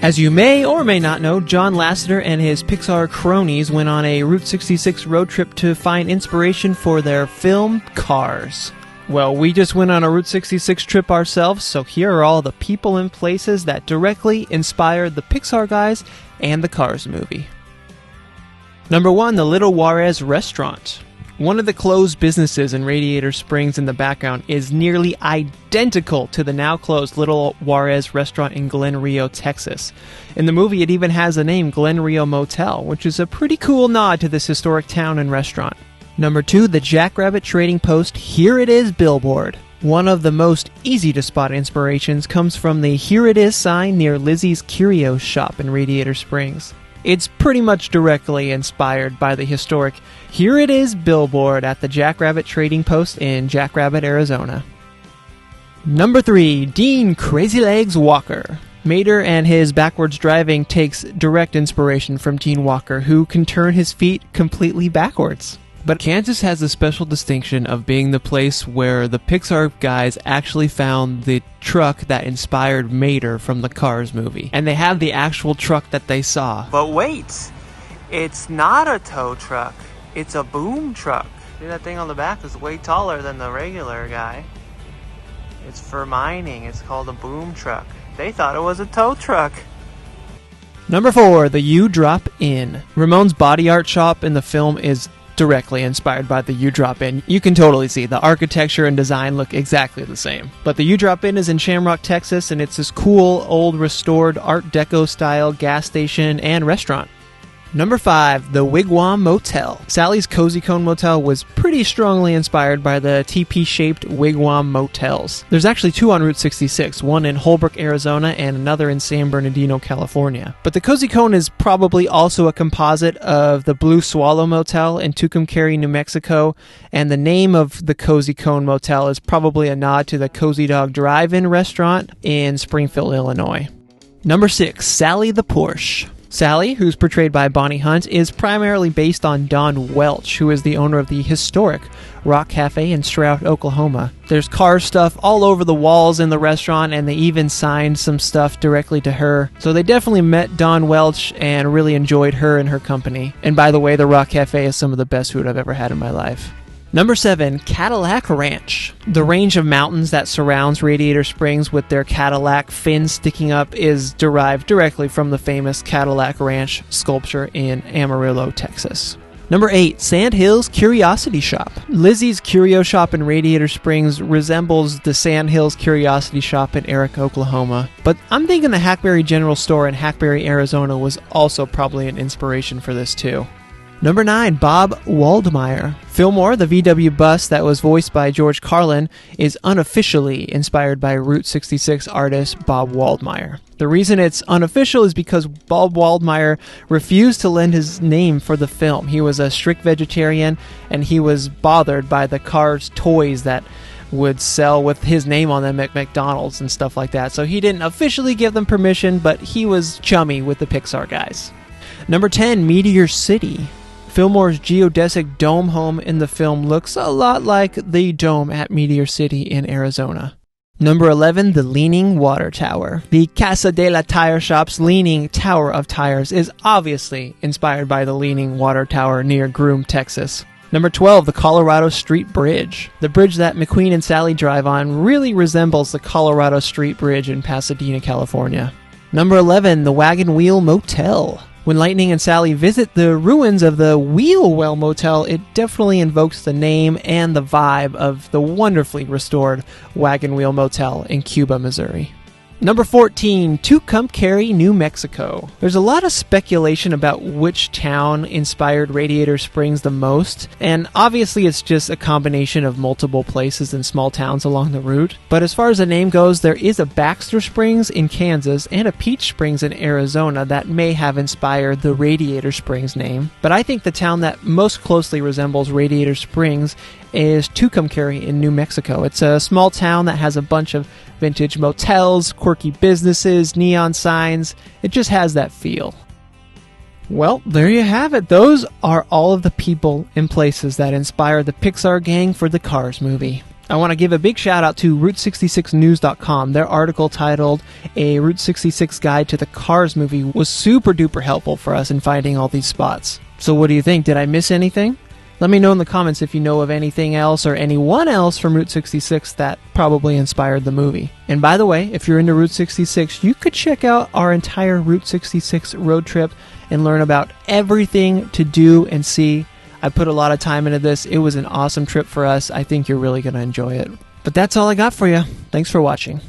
As you may or may not know, John Lassiter and his Pixar Cronies went on a Route 66 road trip to find inspiration for their film Cars. Well, we just went on a Route 66 trip ourselves, so here are all the people and places that directly inspired the Pixar guys and the Cars movie. Number 1, the Little Juarez restaurant. One of the closed businesses in Radiator Springs in the background is nearly identical to the now closed Little Juarez restaurant in Glen Rio, Texas. In the movie, it even has the name Glen Rio Motel, which is a pretty cool nod to this historic town and restaurant. Number 2, the Jackrabbit Trading Post Here It Is billboard. One of the most easy to spot inspirations comes from the Here It Is sign near Lizzie's Curio shop in Radiator Springs. It's pretty much directly inspired by the historic Here It Is billboard at the Jackrabbit Trading Post in Jackrabbit, Arizona. Number 3, Dean Crazy Legs Walker. Mater and his backwards driving takes direct inspiration from Dean Walker, who can turn his feet completely backwards. But Kansas has the special distinction of being the place where the Pixar guys actually found the truck that inspired Mater from the Cars movie. And they have the actual truck that they saw. But wait, it's not a tow truck. It's a boom truck. See, that thing on the back is way taller than the regular guy. It's for mining. It's called a boom truck. They thought it was a tow truck. Number 4, the U-Drop Inn. Ramon's body art shop in the film is directly inspired by the U-Drop Inn. You can totally see the architecture and design look exactly the same. But the U-Drop Inn is in Shamrock, Texas, and it's this cool, old, restored Art Deco style gas station and restaurant. Number 5, the Wigwam Motel. Sally's Cozy Cone Motel was pretty strongly inspired by the teepee-shaped Wigwam motels. There's actually 2 on Route 66, one in Holbrook, Arizona, and another in San Bernardino, California. But the Cozy Cone is probably also a composite of the Blue Swallow Motel in Tucumcari, New Mexico, and the name of the Cozy Cone Motel is probably a nod to the Cozy Dog Drive-In restaurant in Springfield, Illinois. Number 6, Sally the Porsche. Sally, who's portrayed by Bonnie Hunt, is primarily based on Don Welch, who is the owner of the historic Rock Cafe in Stroud, Oklahoma. There's car stuff all over the walls in the restaurant, and they even signed some stuff directly to her. So they definitely met Don Welch and really enjoyed her and her company. And by the way, the Rock Cafe is some of the best food I've ever had in my life. Number 7, Cadillac Ranch. The range of mountains that surrounds Radiator Springs with their Cadillac fins sticking up is derived directly from the famous Cadillac Ranch sculpture in Amarillo, Texas. Number 8, Sand Hills Curiosity Shop. Lizzie's Curio Shop in Radiator Springs resembles the Sand Hills Curiosity Shop in Eric, Oklahoma. But I'm thinking the Hackberry General Store in Hackberry, Arizona was also probably an inspiration for this too. Number 9, Bob Waldmire. Fillmore, the VW bus that was voiced by George Carlin, is unofficially inspired by Route 66 artist Bob Waldmire. The reason it's unofficial is because Bob Waldmire refused to lend his name for the film. He was a strict vegetarian, and he was bothered by the Cars toys that would sell with his name on them at McDonald's and stuff like that. So he didn't officially give them permission, but he was chummy with the Pixar guys. Number 10, Meteor City. Fillmore's geodesic dome home in the film looks a lot like the dome at Meteor City in Arizona. Number 11, the Leaning Water Tower. The Casa de la Tire Shop's Leaning Tower of Tires is obviously inspired by the Leaning Water Tower near Groom, Texas. Number 12, the Colorado Street Bridge. The bridge that McQueen and Sally drive on really resembles the Colorado Street Bridge in Pasadena, California. Number 11, the Wagon Wheel Motel. When Lightning and Sally visit the ruins of the Wheelwell Motel, it definitely invokes the name and the vibe of the wonderfully restored Wagon Wheel Motel in Cuba, Missouri. Number 14, Tucumcari, New Mexico. There's a lot of speculation about which town inspired Radiator Springs the most, and obviously it's just a combination of multiple places and small towns along the route. But as far as the name goes, there is a Baxter Springs in Kansas and a Peach Springs in Arizona that may have inspired the Radiator Springs name. But I think the town that most closely resembles Radiator Springs is Tucumcari in New Mexico. It's a small town that has a bunch of vintage motels, quirky businesses, neon signs. It just has that feel. Well, there you have it. Those are all of the people and places that inspired the Pixar gang for the Cars movie. I want to give a big shout out to Route66News.com. Their article titled A Route 66 Guide to the Cars Movie was super duper helpful for us in finding all these spots. So what do you think? Did I miss anything? Let me know in the comments if you know of anything else or anyone else from Route 66 that probably inspired the movie. And by the way, if you're into Route 66, you could check out our entire Route 66 road trip and learn about everything to do and see. I put a lot of time into this. It was an awesome trip for us. I think you're really going to enjoy it. But that's all I got for you. Thanks for watching.